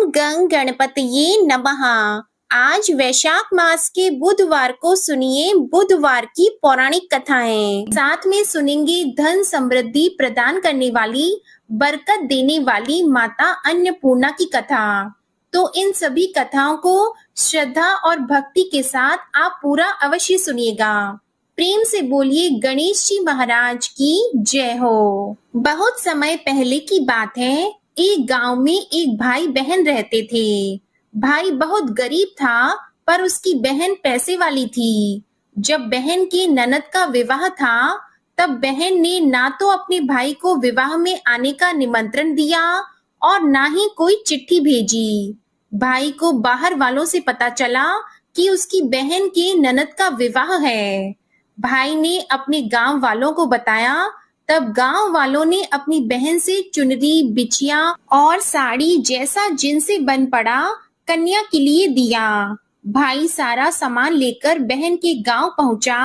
गं गणपतये नमः। आज वैशाख मास के बुधवार को सुनिए बुधवार की पौराणिक कथाएं। साथ में सुनेंगे धन समृद्धि प्रदान करने वाली, बरकत देने वाली माता अन्नपूर्णा की कथा। तो इन सभी कथाओं को श्रद्धा और भक्ति के साथ आप पूरा अवश्य सुनिएगा। प्रेम से बोलिए गणेश जी महाराज की जय हो। बहुत समय पहले की बात है। एक गांव में एक भाई बहन रहते थे। भाई बहुत गरीब था, पर उसकी बहन पैसे वाली थी। जब बहन के ननद का विवाह था, तब बहन ने ना तो अपने भाई को विवाह में आने का निमंत्रण दिया और ना ही कोई चिट्ठी भेजी। भाई को बाहर वालों से पता चला कि उसकी बहन के ननद का विवाह है। भाई ने अपने गांव वालों को बताया। तब गांव वालों ने अपनी बहन से चुनरी, बिछिया और साड़ी जैसा जिनसे बन पड़ा कन्या के लिए दिया। भाई सारा सामान लेकर बहन के गांव पहुंचा।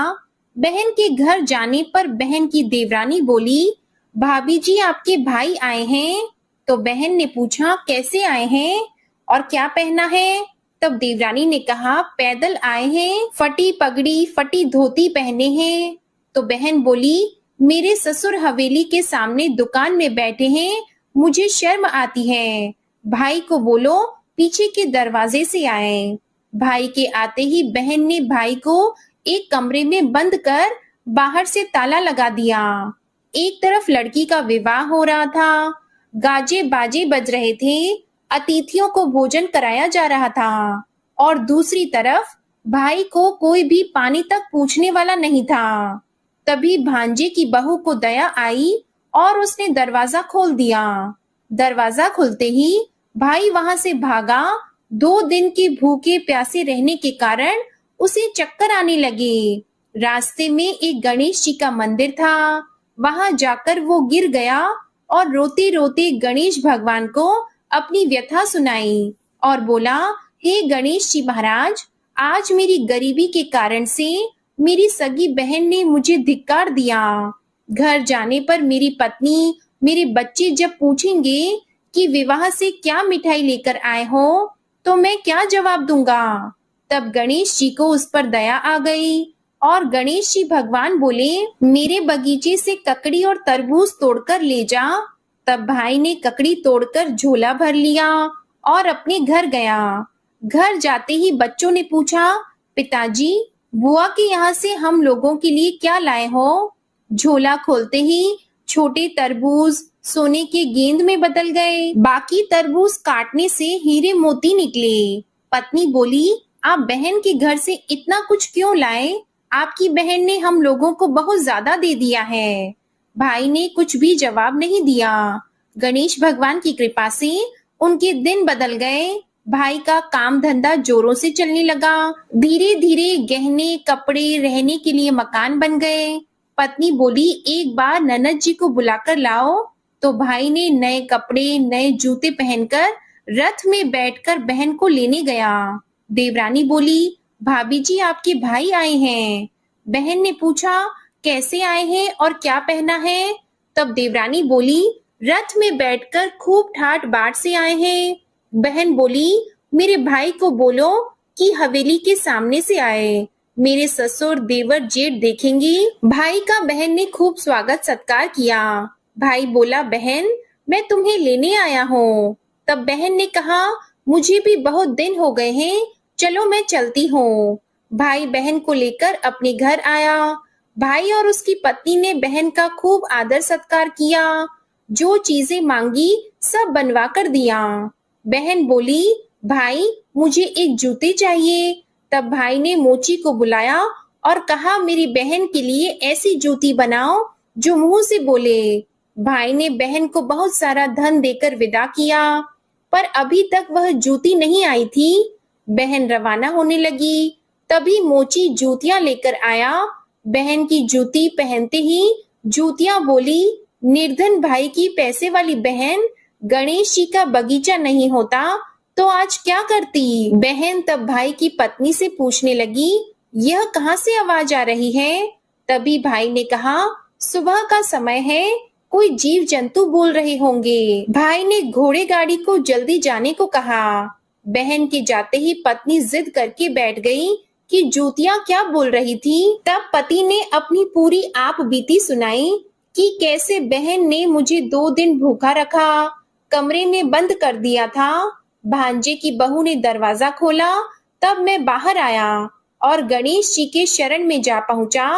बहन के घर जाने पर बहन की देवरानी बोली, भाभी जी आपके भाई आए हैं। तो बहन ने पूछा, कैसे आए हैं और क्या पहना है? तब देवरानी ने कहा, पैदल आए हैं, फटी पगड़ी फटी धोती पहने हैं। तो बहन बोली, मेरे ससुर हवेली के सामने दुकान में बैठे हैं, मुझे शर्म आती है। भाई को बोलो पीछे के दरवाजे से आए। भाई के आते ही बहन ने भाई को एक कमरे में बंद कर बाहर से ताला लगा दिया। एक तरफ लड़की का विवाह हो रहा था, गाजे बाजे बज रहे थे, अतिथियों को भोजन कराया जा रहा था, और दूसरी तरफ भाई को कोई भी पानी तक पूछने वाला नहीं था। तभी भांजे की बहू को दया आई और उसने दरवाजा खोल दिया। दरवाजा खुलते ही भाई वहां से भागा। 2 दिन के भूखे प्यासे रहने के कारण उसे चक्कर आने लगे। रास्ते में एक गणेश जी का मंदिर था। वहां जाकर वो गिर गया और रोते रोते गणेश भगवान को अपनी व्यथा सुनाई और बोला, हे गणेश जी महाराज, आज मेरी गरीबी के कारण से मेरी सगी बहन ने मुझे धिक्कार दिया। घर जाने पर मेरी पत्नी, मेरे बच्चे जब पूछेंगे कि विवाह से क्या मिठाई लेकर आए हो, तो मैं क्या जवाब दूंगा? तब गणेश जी को उस पर दया आ गई और गणेश जी भगवान बोले, मेरे बगीचे से ककड़ी और तरबूज तोड़कर ले जा। तब भाई ने ककड़ी तोड़कर झोला भर लिया और अपने घर गया। घर जाते ही बच्चों ने पूछा, पिताजी, बुआ के यहाँ से हम लोगों के लिए क्या लाए हो? झोला खोलते ही छोटे तरबूज सोने के गेंद में बदल गए। बाकी तरबूज काटने से हीरे मोती निकले। पत्नी बोली, आप बहन के घर से इतना कुछ क्यों लाए? आपकी बहन ने हम लोगों को बहुत ज्यादा दे दिया है। भाई ने कुछ भी जवाब नहीं दिया। गणेश भगवान की कृपा से उनके दिन बदल गए। भाई का काम धंधा जोरों से चलने लगा। धीरे धीरे गहने, कपड़े, रहने के लिए मकान बन गए। पत्नी बोली, एक बार ननद जी को बुलाकर लाओ। तो भाई ने नए कपड़े, नए जूते पहनकर रथ में बैठकर बहन को लेने गया। देवरानी बोली, भाभी जी आपके भाई आए हैं। बहन ने पूछा, कैसे आए हैं और क्या पहना है? तब देवरानी बोली, रथ में बैठकर खूब ठाट बाट से आए हैं। बहन बोली, मेरे भाई को बोलो कि हवेली के सामने से आए, मेरे ससुर देवर जेठ देखेंगे। भाई का बहन ने खूब स्वागत सत्कार किया। भाई बोला, बहन मैं तुम्हें लेने आया हूँ। तब बहन ने कहा, मुझे भी बहुत दिन हो गए हैं, चलो मैं चलती हूँ। भाई बहन को लेकर अपने घर आया। भाई और उसकी पत्नी ने बहन का खूब आदर सत्कार किया। जो चीजें मांगी सब बनवा कर दिया। बहन बोली, भाई मुझे एक जूते चाहिए। तब भाई ने मोची को बुलाया और कहा, मेरी बहन के लिए ऐसी जूती बनाओ जो मुंह से बोले। भाई ने बहन को बहुत सारा धन देकर विदा किया, पर अभी तक वह जूती नहीं आई थी। बहन रवाना होने लगी। तभी मोची जूतियां लेकर आया। बहन की जूती पहनते ही जूतियां बोली, निर्धन भाई की पैसे वाली बहन, गणेश जी का बगीचा नहीं होता तो आज क्या करती? बहन तब भाई की पत्नी से पूछने लगी, यह कहाँ से आवाज आ रही है? तभी भाई ने कहा, सुबह का समय है, कोई जीव जंतु बोल रहे होंगे। भाई ने घोड़े गाड़ी को जल्दी जाने को कहा। बहन के जाते ही पत्नी जिद करके बैठ गई कि जूतियां क्या बोल रही थी। तब पति ने अपनी पूरी आप बीती सुनाई कि कैसे बहन ने मुझे 2 दिन भूखा रखा, कमरे में बंद कर दिया था। भांजे की बहू ने दरवाजा खोला, तब मैं बाहर आया और गणेश जी के शरण में जा पहुंचा।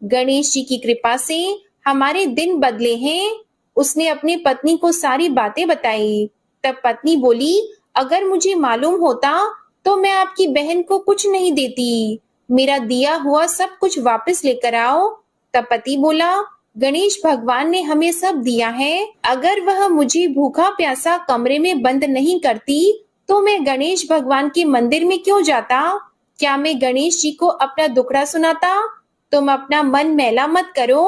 गणेश जी की कृपा से हमारे दिन बदले हैं। उसने अपनी पत्नी को सारी बातें बताई। तब पत्नी बोली, अगर मुझे मालूम होता तो मैं आपकी बहन को कुछ नहीं देती। मेरा दिया हुआ सब कुछ वापस लेकर आओ। तब पति बोला, गणेश भगवान ने हमें सब दिया है। अगर वह मुझे भूखा प्यासा कमरे में बंद नहीं करती तो मैं गणेश भगवान के मंदिर में क्यों जाता? क्या मैं गणेश जी को अपना दुखड़ा सुनाता? तुम अपना मन मैला मत करो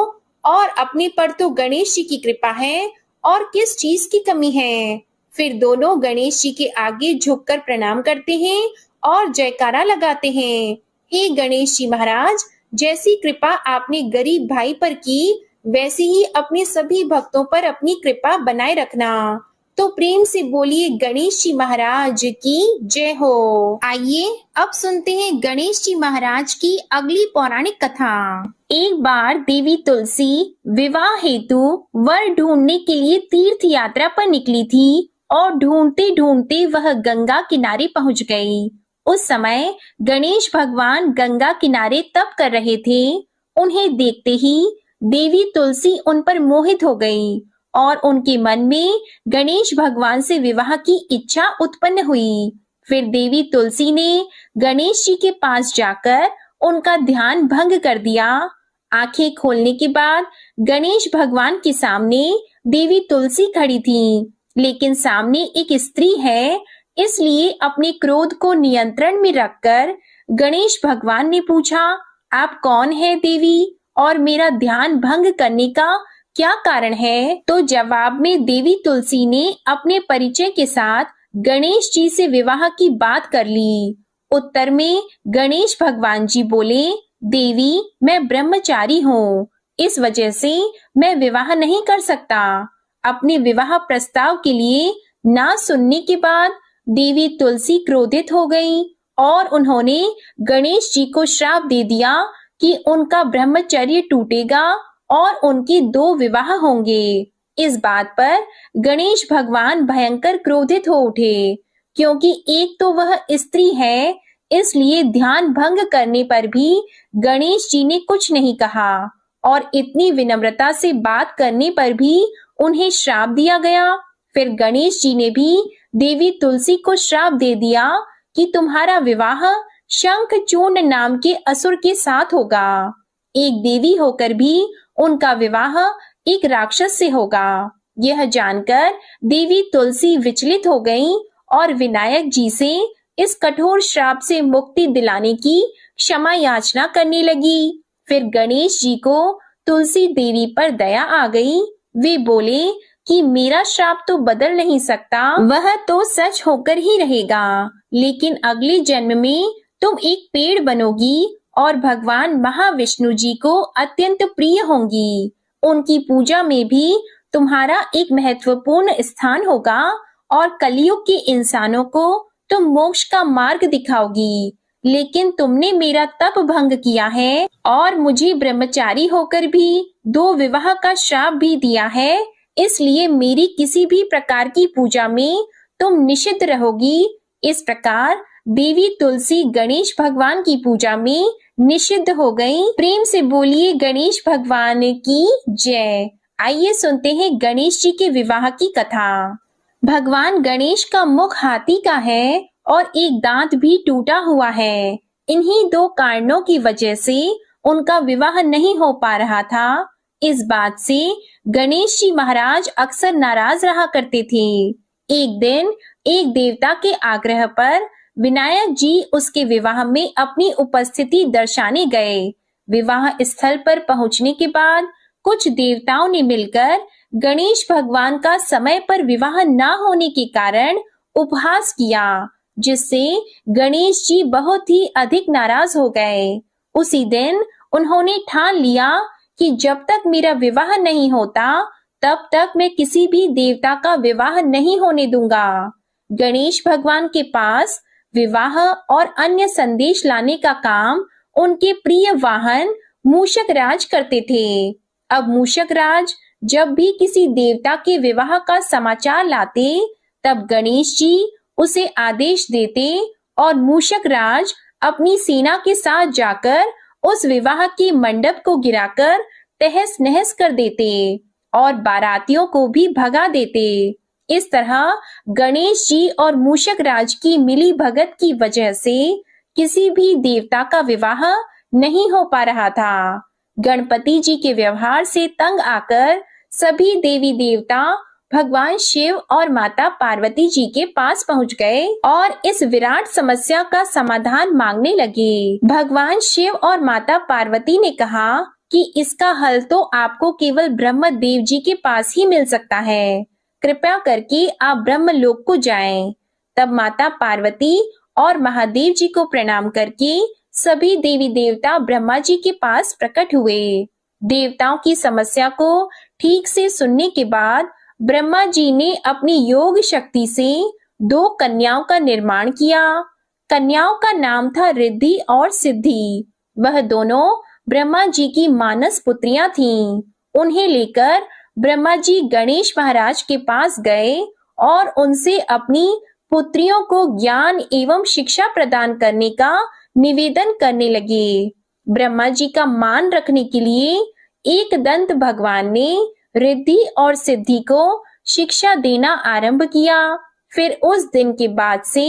और अपने पर तो गणेश जी की कृपा है और किस चीज की कमी है। फिर दोनों गणेश जी के आगे झुककर प्रणाम करते हैं और जयकारा लगाते हैं। हे गणेश जी महाराज, जैसी कृपा आपने गरीब भाई पर की, वैसे ही अपने सभी भक्तों पर अपनी कृपा बनाए रखना। तो प्रेम से बोलिए गणेश जी महाराज की जय हो। आइए अब सुनते हैं गणेश जी महाराज की अगली पौराणिक कथा। एक बार देवी तुलसी विवाह हेतु वर ढूंढने के लिए तीर्थ यात्रा पर निकली थी और ढूंढते ढूंढते वह गंगा किनारे पहुंच गई। उस समय गणेश भगवान गंगा किनारे तप कर रहे थे। उन्हें देखते ही देवी तुलसी उन पर मोहित हो गई और उनके मन में गणेश भगवान से विवाह की इच्छा उत्पन्न हुई। फिर देवी तुलसी ने गणेश जी के पास जाकर उनका ध्यान भंग कर दिया। आंखें खोलने के बाद गणेश भगवान के सामने देवी तुलसी खड़ी थी, लेकिन सामने एक स्त्री है, इसलिए अपने क्रोध को नियंत्रण में रखकर गणेश भगवान ने पूछा, आप कौन है देवी और मेरा ध्यान भंग करने का क्या कारण है? तो जवाब में देवी तुलसी ने अपने परिचय के साथ गणेश जी से विवाह की बात कर ली। उत्तर में गणेश भगवान जी बोले, देवी मैं ब्रह्मचारी हूँ, इस वजह से मैं विवाह नहीं कर सकता। अपने विवाह प्रस्ताव के लिए ना सुनने के बाद देवी तुलसी क्रोधित हो गई और उन्होंने गणेश जी को श्राप दे दिया कि उनका ब्रह्मचर्य टूटेगा और उनके 2 विवाह होंगे। इस बात पर गणेश भगवान भयंकर क्रोधित हो उठे, क्योंकि एक तो वह स्त्री है, इसलिए ध्यान भंग करने पर भी गणेश जी ने कुछ नहीं कहा और इतनी विनम्रता से बात करने पर भी उन्हें श्राप दिया गया। फिर गणेश जी ने भी देवी तुलसी को श्राप दे दिया कि तुम्हारा विवाह शंखचूर्ण नाम के असुर के साथ होगा। एक देवी होकर भी उनका विवाह एक राक्षस से होगा। यह जानकर देवी तुलसी विचलित हो गई और विनायक जी से इस कठोर श्राप से मुक्ति दिलाने की क्षमा याचना करने लगी। फिर गणेश जी को तुलसी देवी पर दया आ गई। वे बोले कि मेरा श्राप तो बदल नहीं सकता, वह तो सच होकर ही रहेगा, लेकिन अगले जन्म में तुम एक पेड़ बनोगी और भगवान महाविष्णु जी को अत्यंत प्रिय होंगी। उनकी पूजा में भी तुम्हारा एक महत्वपूर्ण स्थान होगा और कलयुग के इंसानों को तुम मोक्ष का मार्ग दिखाओगी। लेकिन तुमने मेरा तप भंग किया है और मुझे ब्रह्मचारी होकर भी 2 विवाह का श्राप भी दिया है, इसलिए मेरी किसी भी प्रकार की पूजा में तुम निषिद्ध रहोगी। इस प्रकार देवी तुलसी गणेश भगवान की पूजा में निषिद्ध हो गई। प्रेम से बोलिए गणेश भगवान की जय। आइए सुनते हैं गणेश जी के विवाह की कथा। भगवान गणेश का मुख हाथी का है और एक दांत भी टूटा हुआ है। इन्हीं 2 कारणों की वजह से उनका विवाह नहीं हो पा रहा था। इस बात से गणेश जी महाराज अक्सर नाराज रहा करते थे। एक दिन एक देवता के आग्रह पर विनायक जी उसके विवाह में अपनी उपस्थिति दर्शाने गए। विवाह स्थल पर पहुंचने के बाद कुछ देवताओं ने मिलकर गणेश भगवान का समय पर विवाह न होने के कारण उपहास किया, जिससे गणेश जी बहुत ही अधिक नाराज हो गए। उसी दिन उन्होंने ठान लिया कि जब तक मेरा विवाह नहीं होता तब तक मैं किसी भी देवता का विवाह नहीं होने दूंगा। गणेश भगवान के पास विवाह और अन्य संदेश लाने का काम उनके प्रिय वाहन मूषक राज करते थे। अब मूषक राज जब भी किसी देवता के विवाह का समाचार लाते, तब गणेश जी उसे आदेश देते और मूषक राज अपनी सेना के साथ जाकर उस विवाह के मंडप को गिराकर तहस नहस कर देते और बारातियों को भी भगा देते। इस तरह गणेश जी और मूषक राज की मिली भगत की वजह से किसी भी देवता का विवाह नहीं हो पा रहा था। गणपति जी के व्यवहार से तंग आकर सभी देवी देवता भगवान शिव और माता पार्वती जी के पास पहुंच गए और इस विराट समस्या का समाधान मांगने लगे। भगवान शिव और माता पार्वती ने कहा कि इसका हल तो आपको केवल ब्रह्मदेव जी के पास ही मिल सकता है। कृपया करके आप ब्रह्मलोक को जाएं। तब माता पार्वती और महादेव जी को प्रणाम करके सभी देवी देवता ब्रह्मा जी के पास प्रकट हुए। देवताओं की समस्या को ठीक से सुनने के बाद ब्रह्मा जी ने अपनी योग शक्ति से 2 कन्याओं का निर्माण किया। कन्याओं का नाम था रिद्धि और सिद्धि। वह दोनों ब्रह्मा जी की मानस पुत्रियां थीं। उन्हें लेकर ब्रह्मा जी गणेश महाराज के पास गए और उनसे अपनी पुत्रियों को ज्ञान एवं शिक्षा प्रदान करने का निवेदन करने लगे। ब्रह्मा जी का मान रखने के लिए एकदंत भगवान ने रिद्धि और सिद्धि को शिक्षा देना आरंभ किया। फिर उस दिन के बाद से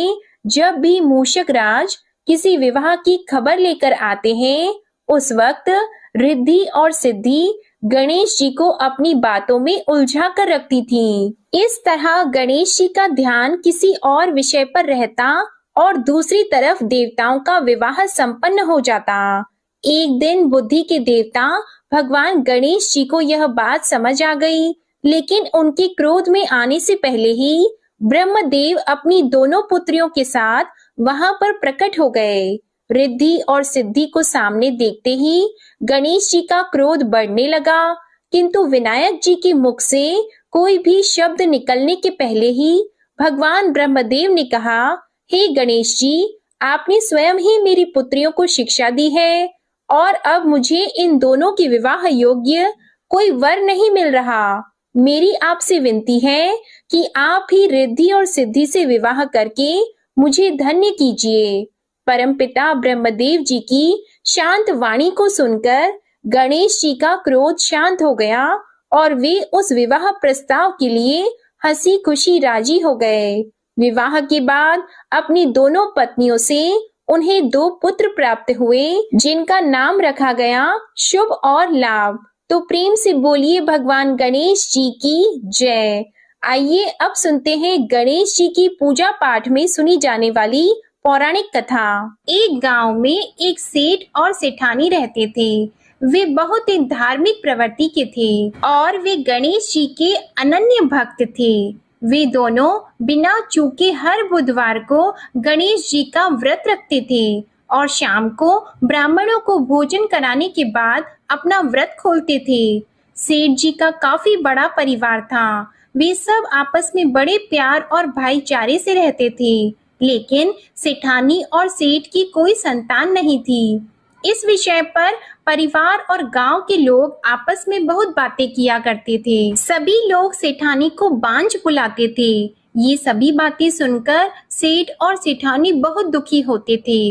जब भी मूषक राज किसी विवाह की खबर लेकर आते हैं, उस वक्त रिद्धि और सिद्धि गणेश जी को अपनी बातों में उलझा कर रखती थीं। इस तरह गणेश जी का ध्यान किसी और विषय पर रहता और दूसरी तरफ देवताओं का विवाह संपन्न हो जाता। एक दिन बुद्धि के देवता भगवान गणेश जी को यह बात समझ आ गई, लेकिन उनके क्रोध में आने से पहले ही ब्रह्मदेव अपनी दोनों पुत्रियों के साथ वहां पर प्रकट हो गए। रिद्धि और सिद्धि को सामने देखते ही गणेश जी का क्रोध बढ़ने लगा, किंतु विनायक जी के मुख से कोई भी शब्द निकलने के पहले ही भगवान ब्रह्मदेव ने कहा, हे गणेश जी, आपने स्वयं ही मेरी पुत्रियों को शिक्षा दी है और अब मुझे इन दोनों के विवाह योग्य कोई वर नहीं मिल रहा। मेरी आपसे विनती है कि आप ही रिद्धि और सिद्धि से विवाह करके मुझे धन्य कीजिए। परमपिता ब्रह्मदेव जी की शांत वाणी को सुनकर गणेश जी का क्रोध शांत हो गया और वे उस विवाह प्रस्ताव के लिए हंसी खुशी राजी हो गए। विवाह के बाद अपनी दोनों पत्नियों से उन्हें 2 पुत्र प्राप्त हुए, जिनका नाम रखा गया शुभ और लाभ। तो प्रेम से बोलिए भगवान गणेश जी की जय। आइए अब सुनते हैं गणेश जी की पूजा पाठ में सुनी जाने वाली पौराणिक कथा। एक गांव में एक सेठ और सेठानी रहते थे। वे बहुत ही धार्मिक प्रवृत्ति के थे और वे गणेश जी के अनन्य भक्त थे। वे दोनों बिना चूके हर बुधवार को गणेश जी का व्रत रखते थे और शाम को ब्राह्मणों को भोजन कराने के बाद अपना व्रत खोलते थे। सेठ जी का काफी बड़ा परिवार था। वे सब आपस में बड़े प्यार और भाईचारे से रहते थे, लेकिन सेठानी और सेठ की कोई संतान नहीं थी। इस विषय पर परिवार और गांव के लोग आपस में बहुत बातें किया करते थे। सभी लोग सेठानी को बांझ बुलाते थे। ये सभी बातें सुनकर सेठ और सेठानी बहुत दुखी होते थे।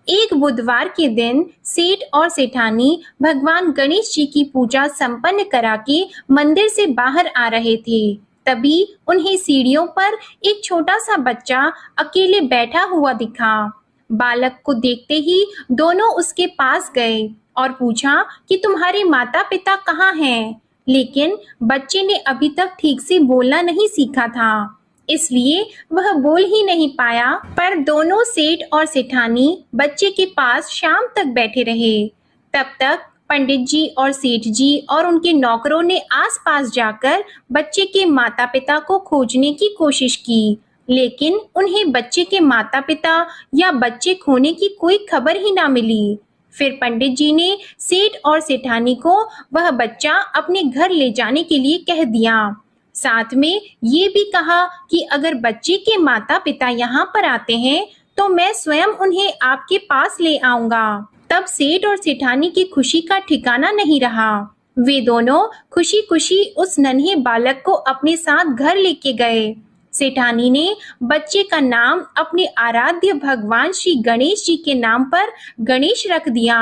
एक बुधवार के दिन सेठ और सेठानी भगवान गणेश जी की पूजा संपन्न करा के मंदिर से बाहर आ रहे थे। तभी उन्हें सीढ़ियों पर एक छोटा सा बच्चा अकेले बैठा हुआ दिखा। बालक को देखते ही दोनों उसके पास गए और पूछा कि तुम्हारे माता पिता कहाँ हैं? लेकिन बच्चे ने अभी तक ठीक से बोलना नहीं सीखा था, इसलिए वह बोल ही नहीं पाया। पर दोनों सेठ और सेठानी बच्चे के पास शाम तक बैठे रहे। तब तक पंडित जी और सेठ जी और उनके नौकरों ने आसपास जाकर बच्चे के माता पिता को खोजने की कोशिश की, लेकिन उन्हें बच्चे के माता पिता या बच्चे खोने की कोई खबर ही ना मिली। फिर पंडित जी ने सेठ और सेठानी को वह बच्चा अपने घर ले जाने के लिए कह दिया। साथ में ये भी कहा कि अगर बच्चे के माता पिता यहाँ पर आते हैं तो मैं स्वयं उन्हें आपके पास ले आऊंगा। तब सेठ और सेठानी की खुशी का ठिकाना नहीं रहा। वे दोनों खुशी खुशी उस नन्हे बालक को अपने साथ घर लेके गए। सेठानी ने बच्चे का नाम अपने आराध्य भगवान श्री गणेश जी के नाम पर गणेश रख दिया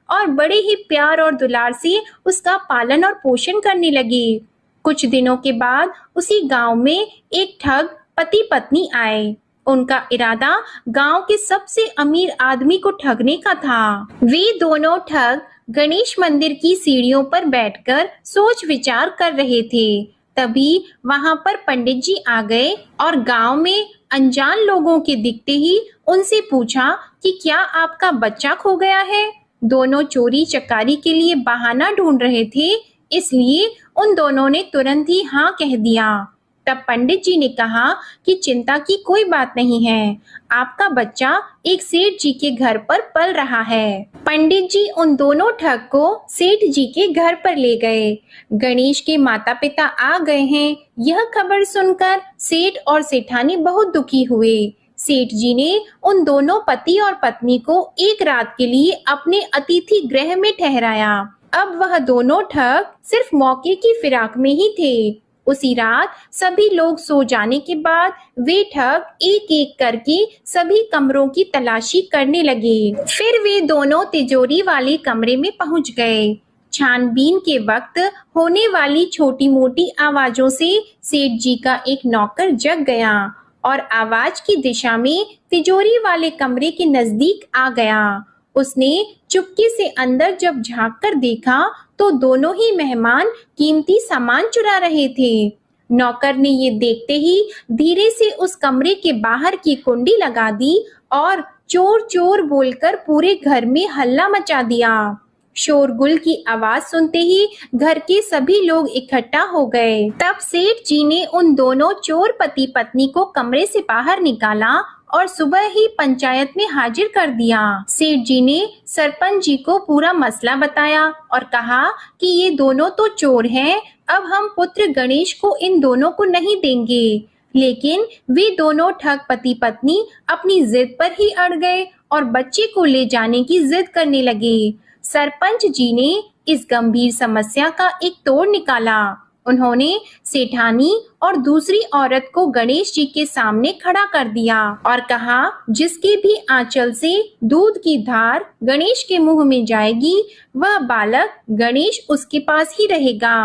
और बड़े ही प्यार और दुलार से उसका पालन और पोषण करने लगे। कुछ दिनों के बाद उसी गांव में एक ठग पति पत्नी आए। उनका इरादा गांव के सबसे अमीर आदमी को ठगने का था। वे दोनों ठग गणेश मंदिर की सीढ़ियों पर बैठकर सोच विचार कर रहे थे। तभी वहां पर पंडित जी आ गए और गांव में अनजान लोगों के दिखते ही उनसे पूछा कि क्या आपका बच्चा खो गया है। दोनों चोरी चकारी के लिए बहाना ढूंढ रहे थे, इसलिए उन दोनों ने तुरंत ही हाँ कह दिया। तब पंडित जी ने कहा कि चिंता की कोई बात नहीं है, आपका बच्चा एक सेठ जी के घर पर पल रहा है। पंडित जी उन दोनों ठग को सेठ जी के घर पर ले गए। गणेश के माता पिता आ गए हैं, यह खबर सुनकर सेठ और सेठानी बहुत दुखी हुए। सेठ जी ने उन दोनों पति और पत्नी को एक रात के लिए अपने अतिथि गृह में ठहराया। अब वह दोनों ठग सिर्फ मौके की फिराक में ही थे। उसी रात सभी लोग सो जाने के बाद वे ठग एक एक करके सभी कमरों की तलाशी करने लगे। फिर वे दोनों तिजोरी वाले कमरे में पहुंच गए। छानबीन के वक्त होने वाली छोटी मोटी आवाजों से सेठ जी का एक नौकर जग गया और आवाज की दिशा में तिजोरी वाले कमरे के नजदीक आ गया। उसने चुपके से अंदर जब झांक कर देखा तो दोनों ही मेहमान कीमती सामान चुरा रहे थे। नौकर ने ये देखते ही धीरे से उस कमरे के बाहर की कुंडी लगा दी और चोर चोर बोलकर पूरे घर में हल्ला मचा दिया। शोरगुल की आवाज सुनते ही घर के सभी लोग इकट्ठा हो गए। तब सेठ जी ने उन दोनों चोर पति पत्नी को कमरे से बाहर निकाला और सुबह ही पंचायत में हाजिर कर दिया। सेठ जी ने सरपंच जी को पूरा मसला बताया और कहा कि ये दोनों तो चोर हैं, अब हम पुत्र गणेश को इन दोनों को नहीं देंगे। लेकिन वे दोनों ठग पति पत्नी अपनी जिद पर ही अड़ गए और बच्चे को ले जाने की जिद करने लगे। सरपंच जी ने इस गंभीर समस्या का एक तोड़ निकाला। उन्होंने सेठानी और दूसरी औरत को गणेश जी के सामने खड़ा कर दिया और कहा, जिसके भी आंचल से दूध की धार गणेश के मुंह में जाएगी, वह बालक गणेश उसके पास ही रहेगा।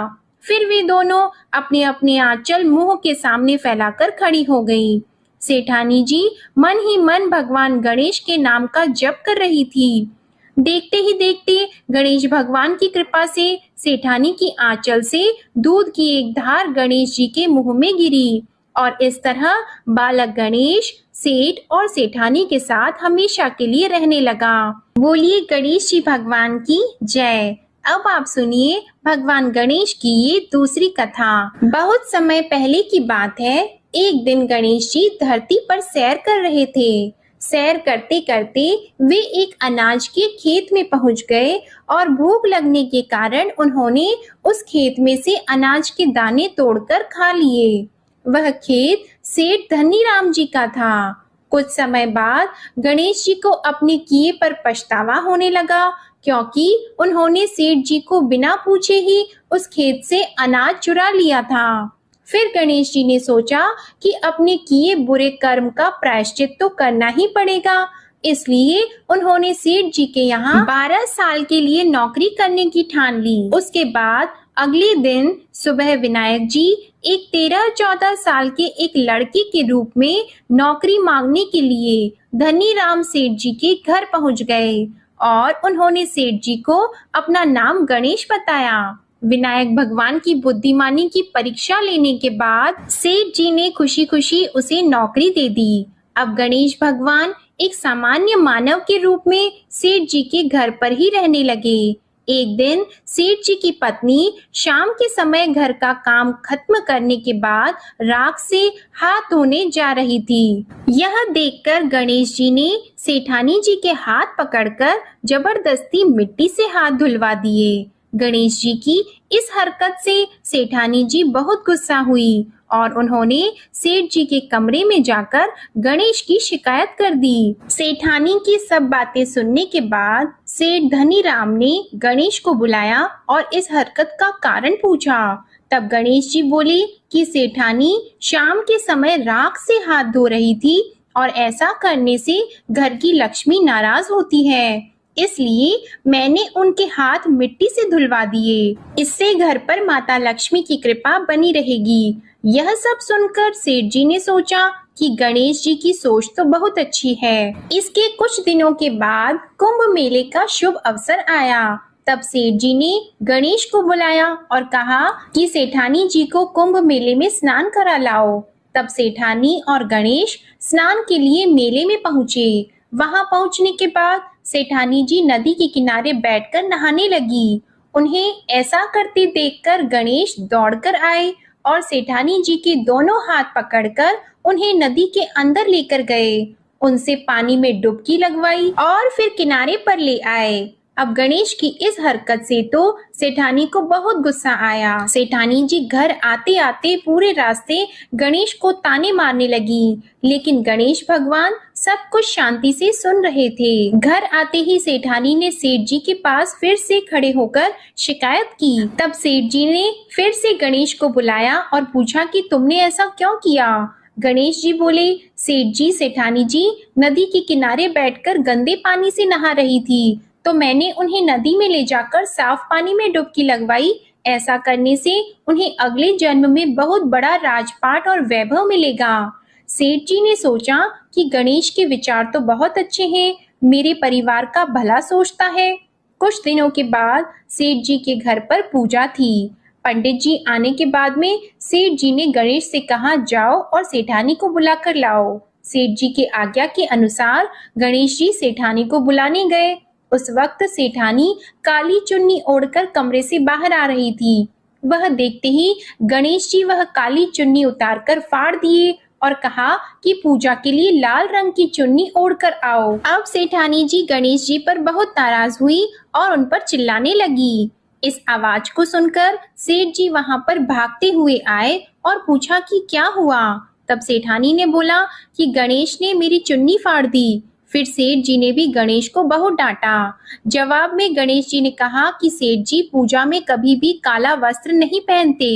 फिर वे दोनों अपने अपने आंचल मुंह के सामने फैलाकर खड़ी हो गई। सेठानी जी मन ही मन भगवान गणेश के नाम का जप कर रही थी। देखते ही देखते गणेश भगवान की कृपा से सेठानी की आंचल से दूध की एक धार गणेश जी के मुंह में गिरी और इस तरह बालक गणेश सेठ और सेठानी के साथ हमेशा के लिए रहने लगा। बोलिए गणेश जी भगवान की जय। अब आप सुनिए भगवान गणेश की ये दूसरी कथा। बहुत समय पहले की बात है। एक दिन गणेश जी धरती पर सैर कर रहे थे। सैर करते करते वे एक अनाज के खेत में पहुंच गए और भूख लगने के कारण उन्होंने उस खेत में से अनाज के दाने तोड़कर खा लिए। वह खेत सेठ धनीराम जी का था। कुछ समय बाद गणेश जी को अपने किए पर पछतावा होने लगा, क्योंकि उन्होंने सेठ जी को बिना पूछे ही उस खेत से अनाज चुरा लिया था। फिर गणेश जी ने सोचा कि अपने किए बुरे कर्म का प्रायश्चित तो करना ही पड़ेगा, इसलिए उन्होंने सेठ जी के यहाँ 12 साल के लिए नौकरी करने की ठान ली। उसके बाद अगले दिन सुबह विनायक जी एक 13-14 साल के एक लड़के के रूप में नौकरी मांगने के लिए धनीराम सेठ जी के घर पहुंच गए और उन्होंने सेठ जी को अपना नाम गणेश बताया। विनायक भगवान की बुद्धिमानी की परीक्षा लेने के बाद सेठ जी ने खुशी खुशी उसे नौकरी दे दी। अब गणेश भगवान एक सामान्य मानव के रूप में सेठ जी के घर पर ही रहने लगे। एक दिन सेठ जी की पत्नी शाम के समय घर का काम खत्म करने के बाद राख से हाथ धोने जा रही थी। यह देखकर गणेश जी ने सेठानी जी के हाथ पकड़कर जबरदस्ती मिट्टी से हाथ धुलवा दिए। गणेश जी की इस हरकत से सेठानी जी बहुत गुस्सा हुई और उन्होंने सेठ जी के कमरे में जाकर गणेश की शिकायत कर दी। सेठानी की सब बातें सुनने के बाद सेठ धनीराम ने गणेश को बुलाया और इस हरकत का कारण पूछा। तब गणेश जी बोले कि सेठानी शाम के समय राख से हाथ धो रही थी और ऐसा करने से घर की लक्ष्मी नाराज होती है, इसलिए मैंने उनके हाथ मिट्टी से धुलवा दिए। इससे घर पर माता लक्ष्मी की कृपा बनी रहेगी। यह सब सुनकर सेठ जी ने सोचा कि गणेश जी की सोच तो बहुत अच्छी है। इसके कुछ दिनों के बाद कुंभ मेले का शुभ अवसर आया। तब सेठ जी ने गणेश को बुलाया और कहा कि सेठानी जी को कुंभ मेले में स्नान करा लाओ। तब सेठानी और गणेश स्नान के लिए मेले में पहुंचे। वहां पहुंचने के बाद सेठानी जी नदी के किनारे बैठकर नहाने लगी। उन्हें ऐसा करते देखकर गणेश दौड़कर आए और सेठानी जी के दोनों हाथ पकड़कर उन्हें नदी के अंदर लेकर गए। उनसे पानी में डुबकी लगवाई और फिर किनारे पर ले आए। अब गणेश की इस हरकत से तो सेठानी को बहुत गुस्सा आया। सेठानी जी घर आते आते पूरे रास्ते गणेश को ताने मारने लगी, लेकिन गणेश भगवान सब कुछ शांति से सुन रहे थे। घर आते ही सेठानी ने सेठ जी के पास फिर से खड़े होकर शिकायत की। तब सेठ जी ने फिर से गणेश को बुलाया और पूछा कि तुमने ऐसा क्यों किया। गणेश जी बोले, सेठ जी, सेठानी जी नदी के किनारे बैठकर गंदे पानी से नहा रही थी, तो मैंने उन्हें नदी में ले जाकर साफ पानी में डुबकी लगवाई। ऐसा करने से उन्हें अगले जन्म में बहुत बड़ा राजपाट और वैभव मिलेगा। सेठ जी ने सोचा कि गणेश के विचार तो बहुत अच्छे हैं, मेरे परिवार का भला सोचता है। कुछ दिनों के बाद सेठ जी के घर पर पूजा थी। पंडित जी आने के बाद में सेठ जी ने गणेश से कहा, जाओ और सेठानी को बुलाकर लाओ। सेठ जी के आज्ञा के अनुसार गणेश जी सेठानी को बुलाने गए। उस वक्त सेठानी काली चुन्नी ओढ़कर कमरे से बाहर आ रही थी। वह देखते ही गणेश जी वह काली चुन्नी उतारकर फाड़ दिए और कहा कि पूजा के लिए लाल रंग की चुन्नी ओढ़कर आओ। अब सेठानी जी गणेश जी पर बहुत नाराज हुई और उन पर चिल्लाने लगी। इस आवाज को सुनकर सेठ जी वहां पर भागते हुए आए और पूछा कि क्या हुआ। तब सेठानी ने बोला कि गणेश ने मेरी चुन्नी फाड़ दी। फिर सेठ जी ने भी गणेश को बहुत डांटा। जवाब में गणेश जी ने कहा कि सेठ जी पूजा में कभी भी काला वस्त्र नहीं पहनते,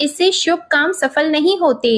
इससे शुभ काम सफल नहीं होते,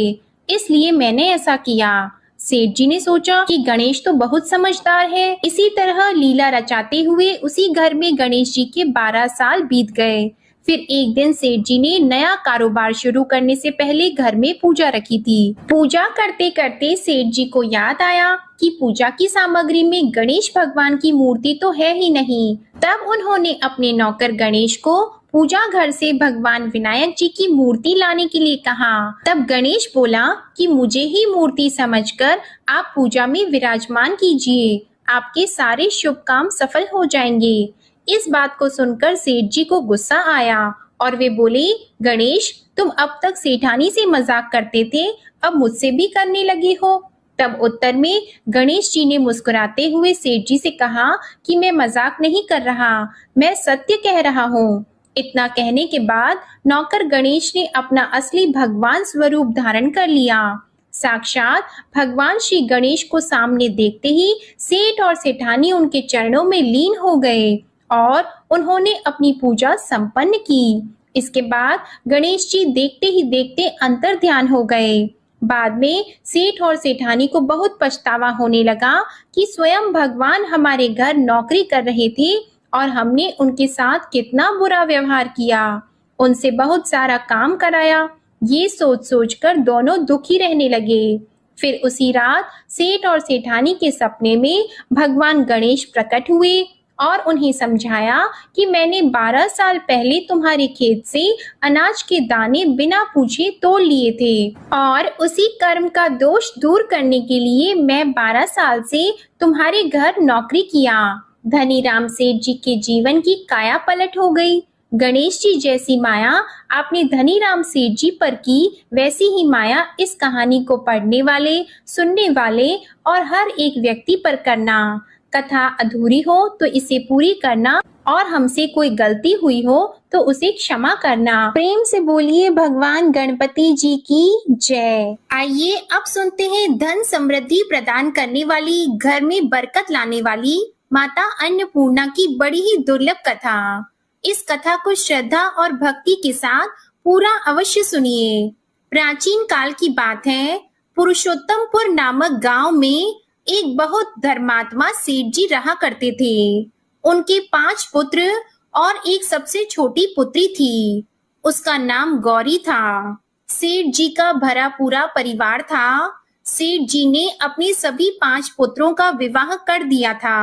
इसलिए मैंने ऐसा किया। सेठ जी ने सोचा कि गणेश तो बहुत समझदार है। इसी तरह लीला रचाते हुए उसी घर में गणेश जी के 12 साल बीत गए। फिर एक दिन सेठ जी ने नया कारोबार शुरू करने से पहले घर में पूजा रखी थी। पूजा करते करते सेठ जी को याद आया कि पूजा की सामग्री में गणेश भगवान की मूर्ति तो है ही नहीं। तब उन्होंने अपने नौकर गणेश को पूजा घर से भगवान विनायक जी की मूर्ति लाने के लिए कहा। तब गणेश बोला कि मुझे ही मूर्ति समझकर आप पूजा में विराजमान कीजिए, आपके सारे शुभ काम सफल हो जाएंगे। इस बात को सुनकर सेठ जी को गुस्सा आया और वे बोले, गणेश, तुम अब तक सेठानी से मजाक करते थे, अब मुझसे भी करने लगे हो। तब उत्तर में गणेश जी ने मुस्कुराते हुए सेठ जी से कहा कि मैं मजाक नहीं कर रहा, मैं सत्य कह रहा हूँ। इतना कहने के बाद नौकर गणेश ने अपना असली भगवान स्वरूप धारण कर लिया। साक्षात भगवान श्री गणेश को सामने देखते ही सेठ और सेठानी उनके चरणों में लीन हो गए और उन्होंने अपनी पूजा संपन्न की। इसके बाद गणेश जी देखते ही देखते अंतर ध्यान हो गए। बाद में सेठ और सेठानी को बहुत पछतावा होने लगा कि स्वयं भगवान हमारे घर नौकरी कर रहे थे और हमने उनके साथ कितना बुरा व्यवहार किया, उनसे बहुत सारा काम कराया। ये सोच सोचकर दोनों दुखी रहने लगे। फिर उसी रात सेठ और सेठानी के सपने में भगवान गणेश प्रकट हुए और उन्हें समझाया कि मैंने 12 साल पहले तुम्हारे खेत से अनाज के दाने बिना पूछे तोड़ लिए थे और उसी कर्म का दोष दूर करने के लिए मैं 12 साल से तुम्हारे घर नौकरी किया। धनीराम सेठ जी के जीवन की काया पलट हो गई। गणेश जी जैसी माया आपने धनीराम सेठ जी पर की, वैसी ही माया इस कहानी को पढ़ने वाले, सुनने वाले और हर एक व्यक्ति पर करना। कथा अधूरी हो तो इसे पूरी करना और हमसे कोई गलती हुई हो तो उसे क्षमा करना। प्रेम से बोलिए भगवान गणपति जी की जय। आइए अब सुनते हैं धन समृद्धि प्रदान करने वाली, घर में बरकत लाने वाली माता अन्नपूर्णा की बड़ी ही दुर्लभ कथा। इस कथा को श्रद्धा और भक्ति के साथ पूरा अवश्य सुनिए। प्राचीन काल की बात है, पुरुषोत्तमपुर नामक गांव में एक बहुत धर्मात्मा सेठ जी रहा करते थे। उनके 5 पुत्र और एक सबसे छोटी पुत्री थी। उसका नाम गौरी था। सेठ जी का भरा पूरा परिवार था। सेठ जी ने अपने सभी 5 पुत्रों का विवाह कर दिया था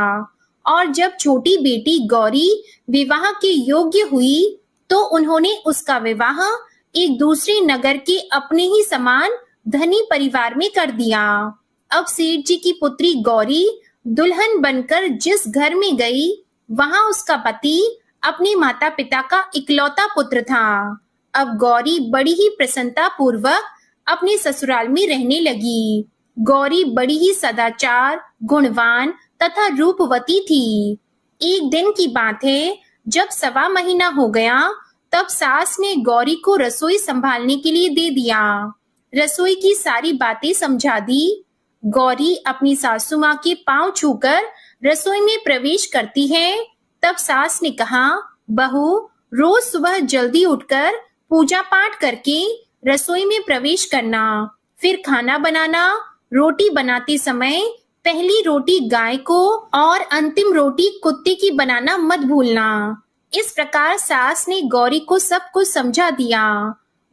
और जब छोटी बेटी गौरी विवाह के योग्य हुई तो उन्होंने उसका विवाह एक दूसरे नगर के अपने ही समान धनी परिवार में कर दिया। अब सेठ जी की पुत्री गौरी दुल्हन बनकर जिस घर में गई, वहां उसका पति अपने माता पिता का इकलौता पुत्र था। अब गौरी बड़ी ही प्रसन्नता पूर्वक अपने ससुराल में रहने लगी। गौरी बड़ी ही सदाचार, गुणवान तथा रूपवती थी। एक दिन की बात है, जब 1.25 महीना हो गया, तब सास ने गौरी को रसोई संभालने के लिए दे दिया। रसोई की सारी बातें समझा दी। गौरी अपनी सासू माँ के पांव छूकर रसोई में प्रवेश करती है। तब सास ने कहा, बहू, रोज सुबह जल्दी उठकर पूजा पाठ करके रसोई में प्रवेश करना, फिर खाना बनाना। रोटी बनाते समय पहली रोटी गाय को और अंतिम रोटी कुत्ते की बनाना मत भूलना। इस प्रकार सास ने गौरी को सब कुछ समझा दिया।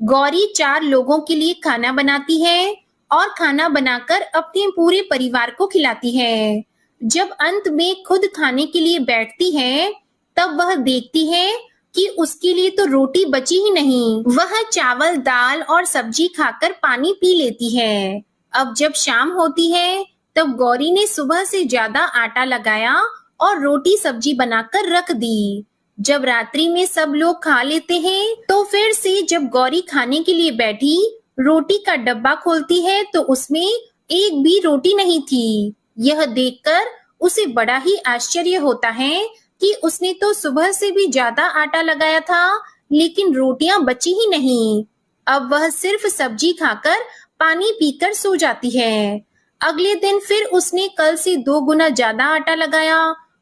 गौरी 4 लोगों के लिए खाना बनाती है और खाना बनाकर अपने पूरे परिवार को खिलाती है। जब अंत में खुद खाने के लिए बैठती है, तब वह देखती है कि उसके लिए तो रोटी बची ही नहीं। वह चावल, दाल और सब्जी खाकर पानी पी लेती है। अब जब शाम होती है, तब गौरी ने सुबह से ज्यादा आटा लगाया और रोटी सब्जी बनाकर रख दी। जब रात्रि में सब लोग खा लेते हैं, तो फिर से जब गौरी खाने के लिए बैठी, रोटी का डब्बा खोलती है तो उसमें एक भी रोटी नहीं थी। यह देखकर उसे बड़ा ही आश्चर्य होता है कि उसने तो सुबह से भी ज्यादा आटा लगाया था, लेकिन रोटियां बची ही नहीं। अब वह सिर्फ सब्जी खाकर पानी पीकर सो जाती है। अगले दिन फिर उसने कल से 2 गुना ज्यादा आटा लगाया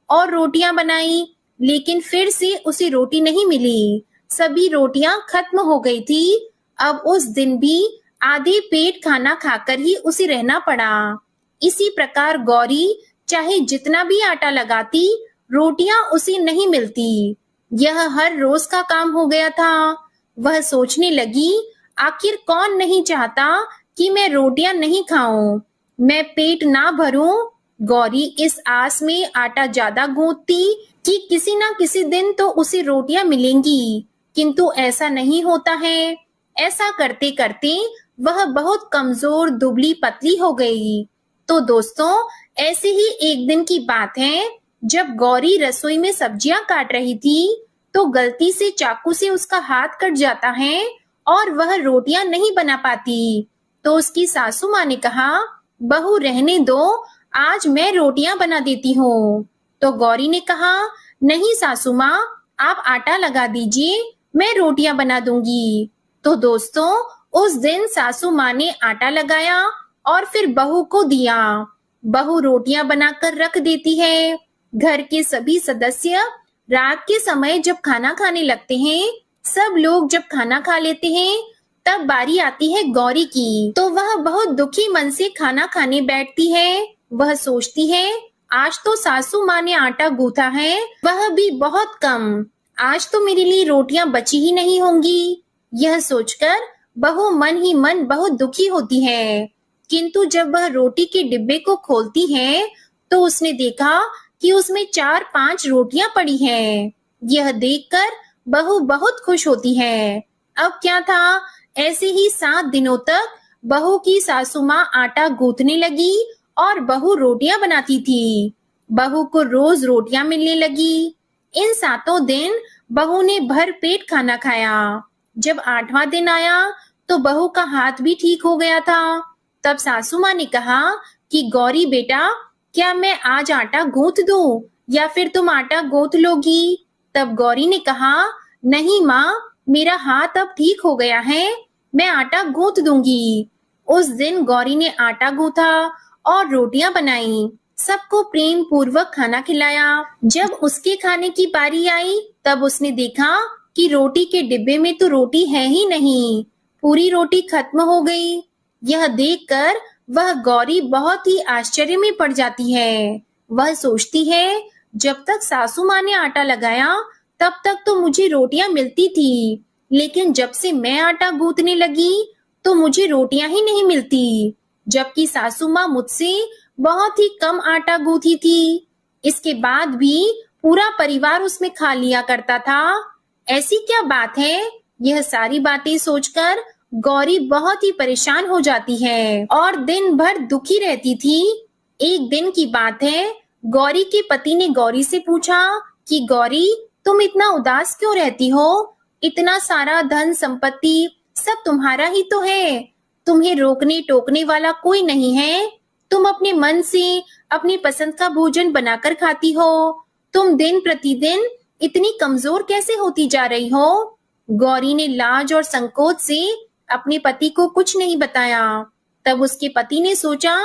और रोटियां बनाई, लेकिन फिर से उसे रोटी नहीं मिली। सभी रोटियां खत्म हो गई थी। अब उस दिन भी आधे पेट खाना खाकर ही उसे रहना पड़ा। इसी प्रकार गौरी चाहे जितना भी आटा लगाती, रोटियां उसे नहीं मिलती। यह हर रोज का काम हो गया था। वह सोचने लगी, आखिर कौन नहीं चाहता कि मैं रोटियां नहीं खाऊं, मैं पेट ना भरूं। गौरी इस आस में आटा ज्यादा गूंथती कि किसी ना किसी दिन तो उसे रोटियां मिलेंगी, किंतु ऐसा नहीं होता है। ऐसा करते करते वह बहुत कमजोर, दुबली पतली हो गई। तो दोस्तों, ऐसे ही एक दिन की बात है, जब गौरी रसोई में सब्जियां काट रही थी, तो गलती से चाकू से उसका हाथ कट जाता है और वह रोटियां नहीं बना पाती। तो उसकी सासू माँ ने कहा, बहू रहने दो, आज मैं रोटियां बना देती हूँ। तो गौरी ने कहा, नहीं सासू माँ, आप आटा लगा दीजिए, मैं रोटियां बना दूंगी। तो दोस्तों, उस दिन सासू माँ ने आटा लगाया और फिर बहू को दिया। बहू रोटियां बनाकर रख देती है। घर के सभी सदस्य रात के समय जब खाना खाने लगते हैं, सब लोग जब खाना खा लेते हैं, तब बारी आती है गौरी की। तो वह बहुत दुखी मन से खाना खाने बैठती है। वह सोचती है, आज तो सासू माँ ने आटा गूंथा है, वह भी बहुत कम। आज तो मेरे लिए रोटियां बची ही नहीं होंगी। यह सोचकर बहू मन ही मन बहुत दुखी होती है। किंतु जब वह रोटी के डिब्बे को खोलती है, तो उसने देखा कि उसमें 4-5 रोटियां पड़ी हैं। यह देखकर बहू बहुत खुश होती है। अब क्या था, ऐसे ही 7 दिनों तक बहू की सासू माँ आटा गूंथने लगी और बहू रोटियां बनाती थी। बहू को रोज रोटियां मिलने लगी। इन 7 दिन बहू ने भर पेट खाना खाया। जब 8वां दिन आया तो बहू का हाथ भी ठीक हो गया था। तब सासू माँ ने कहा कि गौरी बेटा, क्या मैं आज आटा गूंथ दूं या फिर तुम आटा गूंथ लोगी? तब गौरी ने कहा, नहीं माँ, मेरा हाथ अब ठीक हो गया है, मैं आटा गूंथ दूंगी। उस दिन गौरी ने आटा गूंथा और रोटियां बनाई, सबको प्रेम पूर्वक खाना खिलाया। जब उसके खाने की बारी आई तब उसने देखा कि रोटी के डिब्बे में तो रोटी है ही नहीं, पूरी रोटी खत्म हो गई। यह देखकर वह गौरी बहुत ही आश्चर्य में पड़ जाती है। वह सोचती है, जब तक सासू माँ ने आटा लगाया तब तक तो मुझे रोटियां मिलती थी, लेकिन जब से मैं आटा गूंथने लगी तो मुझे रोटियां ही नहीं मिलती, जबकि सासू माँ मुझसे बहुत ही कम आटा गूंथी थी। इसके बाद भी पूरा परिवार उसमें खा लिया करता था। ऐसी क्या बात है? यह सारी बातें सोचकर गौरी बहुत ही परेशान हो जाती है और दिन भर दुखी रहती थी। एक दिन की बात है, गौरी के पति ने गौरी से पूछा कि गौरी, तुम इतना उदास क्यों रहती हो? इतना सारा धन संपत्ति सब तुम्हारा ही तो है, तुम्हें रोकने टोकने वाला कोई नहीं है। तुम अपने मन से अपनी पसंद का भोजन बनाकर खाती हो, तुम दिन प्रतिदिन इतनी कमजोर कैसे होती जा रही हो? गौरी ने लाज और संकोच से अपने पति को कुछ नहीं बताया। तब उसके पति ने सोचा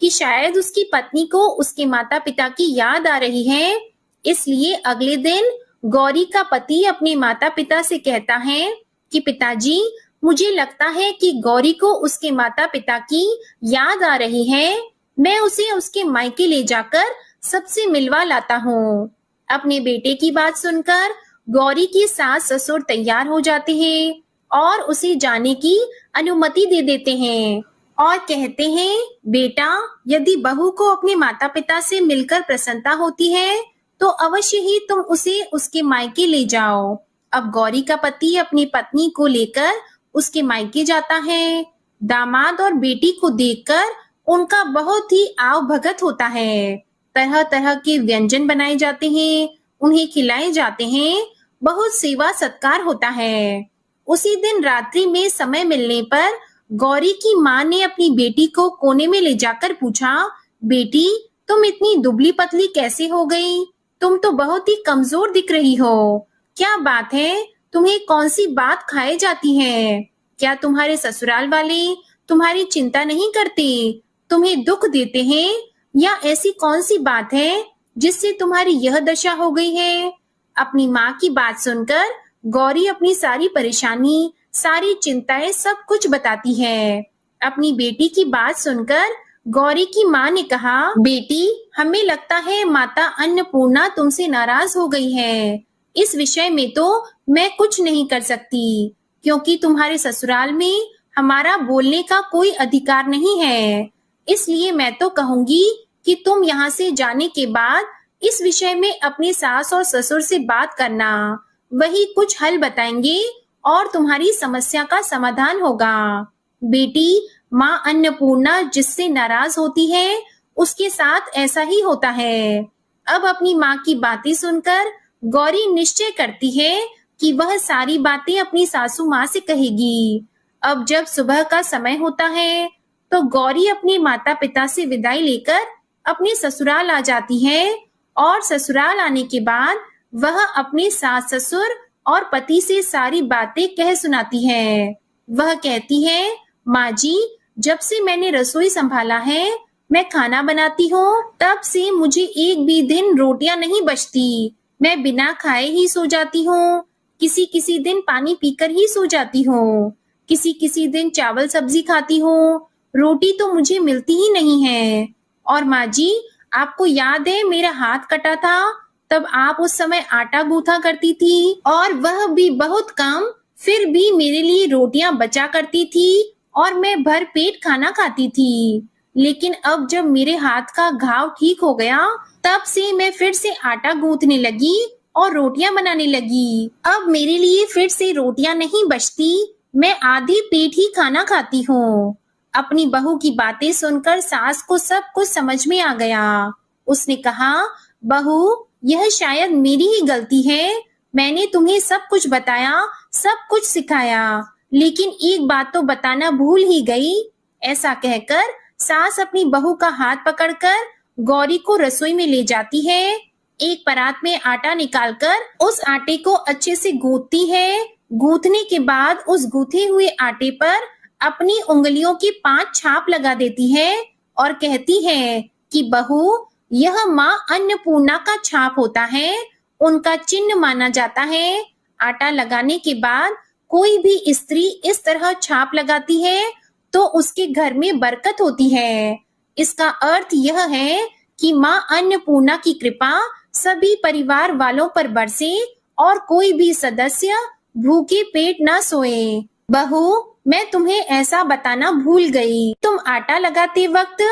कि शायद उसकी पत्नी को उसके माता पिता की याद आ रही है, इसलिए अगले दिन गौरी का पति अपने माता पिता से कहता है कि पिताजी, मुझे लगता है कि गौरी को उसके माता पिता की याद आ रही है, मैं उसे उसके मायके ले जाकर सबसे मिलवा लाता हूँ। अपने बेटे की बात सुनकर गौरी की सास ससुर तैयार हो जाते हैं और उसे जाने की अनुमति दे देते हैं और कहते हैं, बेटा, यदि बहू को अपने माता पिता से मिलकर प्रसन्नता होती है तो अवश्य ही तुम उसे उसके मायके ले जाओ। अब गौरी का पति अपनी पत्नी को लेकर उसके मायके जाता है। दामाद और बेटी को देखकर उनका बहुत ही आव भगत होता है। तरह तरह के व्यंजन बनाए जाते हैं, उन्हें खिलाए जाते हैं, बहुत सेवा सत्कार होता है। उसी दिन रात्रि में समय मिलने पर गौरी की माँ ने अपनी बेटी को कोने में ले जाकर पूछा, बेटी, तुम इतनी दुबली पतली कैसे हो गई? तुम तो बहुत ही कमजोर दिख रही हो। क्या बात है? तुम्हें कौन सी बात खाए जाती है? क्या तुम्हारे ससुराल वाले तुम्हारी चिंता नहीं करते, तुम्हें दुख देते हैं, या ऐसी कौन सी बात है जिससे तुम्हारी यह दशा हो गई है? अपनी माँ की बात सुनकर गौरी अपनी सारी परेशानी, सारी चिंताएं सब कुछ बताती है। अपनी बेटी की बात सुनकर गौरी की माँ ने कहा, बेटी, हमें लगता है माता अन्नपूर्णा तुमसे नाराज हो गई है। इस विषय में तो मैं कुछ नहीं कर सकती, क्योंकि तुम्हारे ससुराल में हमारा बोलने का कोई अधिकार नहीं है। इसलिए मैं तो कहूंगी कि तुम यहाँ से जाने के बाद इस विषय में अपनी सास और ससुर से बात करना, वही कुछ हल बताएंगे और तुम्हारी समस्या का समाधान होगा। बेटी, माँ अन्नपूर्णा जिससे नाराज होती है उसके साथ ऐसा ही होता है। अब अपनी माँ की बातें सुनकर गौरी निश्चय करती है कि वह सारी बातें अपनी सासू माँ से कहेगी। अब जब सुबह का समय होता है तो गौरी अपने माता पिता से विदाई लेकर अपने ससुराल आ जाती है और ससुराल आने के बाद वह अपने सास ससुर और पति से सारी बातें कह सुनाती है। वह कहती है, माँ जी, जब से मैंने रसोई संभाला है, मैं खाना बनाती हूँ, तब से मुझे एक भी दिन रोटियां नहीं बचती। मैं बिना खाए ही सो जाती हूँ, किसी किसी दिन पानी पीकर ही सो जाती हूँ, किसी किसी दिन चावल सब्जी खाती हूँ, रोटी तो मुझे मिलती ही नहीं है। और माँ जी, आपको याद है मेरा हाथ कटा था, तब आप उस समय आटा गूंथा करती थी और वह भी बहुत कम, फिर भी मेरे लिए रोटियां बचा करती थी और मैं भर पेट खाना खाती थी। लेकिन अब जब मेरे हाथ का घाव ठीक हो गया, तब से मैं फिर से आटा गूंथने लगी और रोटियां बनाने लगी। अब मेरे लिए फिर से रोटियां नहीं बचती, मैं आधी पेट ही खाना खाती हूँ। अपनी बहू की बातें सुनकर सास को सब कुछ समझ में आ गया। उसने कहा, बहू, यह शायद मेरी ही गलती है, मैंने तुम्हें सब कुछ बताया, सब कुछ सिखाया, लेकिन एक बात तो बताना भूल ही गई। ऐसा कहकर सास अपनी बहू का हाथ पकड़कर गौरी को रसोई में ले जाती है। एक परात में आटा निकालकर उस आटे को अच्छे से गूंथती है। गूंथने के बाद उस गूंथे हुए आटे पर अपनी उंगलियों की 5 छाप लगा देती है और कहती है कि बहू, यह माँ अन्नपूर्णा का छाप होता है, उनका चिन्ह माना जाता है। आटा लगाने के बाद कोई भी स्त्री इस तरह छाप लगाती है तो उसके घर में बरकत होती है। इसका अर्थ यह है कि माँ अन्नपूर्णा की कृपा सभी परिवार वालों पर बरसे और कोई भी सदस्य भूखे पेट न सोए। बहू, मैं तुम्हें ऐसा बताना भूल गई। तुम आटा लगाते वक्त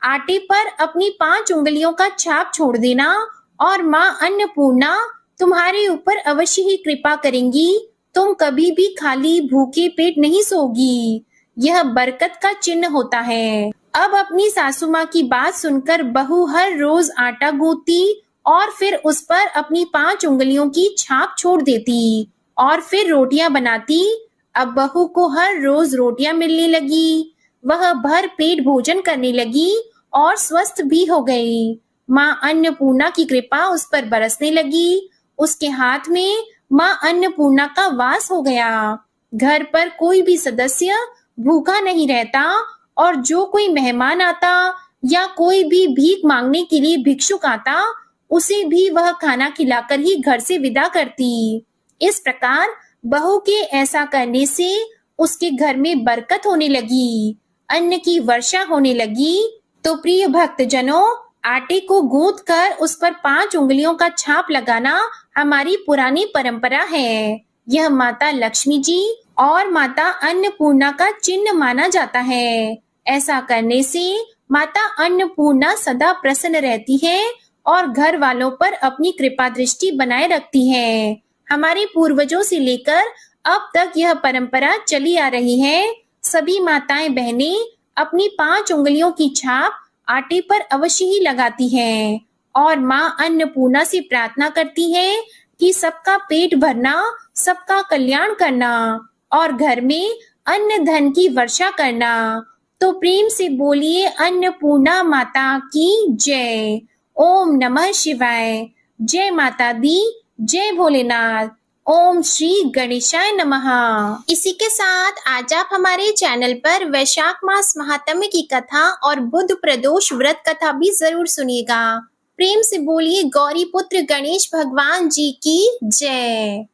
आटे पर अपनी 5 उंगलियों का छाप छोड़ देना और माँ अन्नपूर्णा तुम्हारे ऊपर अवश्य ही कृपा करेंगी। तुम कभी भी खाली भूखे पेट नहीं सोगी। यह बरकत का चिन्ह होता है। अब अपनी सासू माँ की बात सुनकर बहू हर रोज आटा गूंथती और फिर उस पर अपनी 5 उंगलियों की छाप छोड़ देती और फिर रोटियां बनाती। अब बहू को हर रोज रोटियां मिलने लगी। वह भर पेट भोजन करने लगी और स्वस्थ भी हो गई। माँ अन्नपूर्णा की कृपा उस पर बरसने लगी। उसके हाथ में माँ अन्नपूर्णा का वास हो गया। घर पर कोई भी सदस्य भूखा नहीं रहता और जो कोई मेहमान आता या कोई भी भीख मांगने के लिए भिक्षुक आता, उसे भी वह खाना खिलाकर ही घर से विदा करती। इस प्रकार बहू के ऐसा करने से उसके घर में बरकत होने लगी, अन्न की वर्षा होने लगी। तो प्रिय भक्तजनों, आटे को गूंथ कर उस पर 5 उंगलियों का छाप लगाना हमारी पुरानी परंपरा है। यह माता लक्ष्मी जी और माता अन्नपूर्णा का चिन्ह माना जाता है। ऐसा करने से माता अन्नपूर्णा सदा प्रसन्न रहती है और घर वालों पर अपनी कृपा दृष्टि बनाए रखती है। हमारे पूर्वजों से लेकर अब तक यह परंपरा चली आ रही है। सभी माताएं बहनें अपनी 5 उंगलियों की छाप आटे पर अवश्य ही लगाती हैं और माँ अन्नपूर्णा से प्रार्थना करती है कि सबका पेट भरना, सबका कल्याण करना और घर में अन्न धन की वर्षा करना। तो प्रेम से बोलिए अन्नपूर्णा माता की जय। ओम नमः शिवाय। जय माता दी, जय भोलेनाथ। ओम श्री गणेशाय नमः। इसी के साथ आज आप हमारे चैनल पर वैशाख मास महात्म्य की कथा और बुध प्रदोष व्रत कथा भी जरूर सुनिएगा। प्रेम से बोलिए गौरी पुत्र गणेश भगवान जी की जय।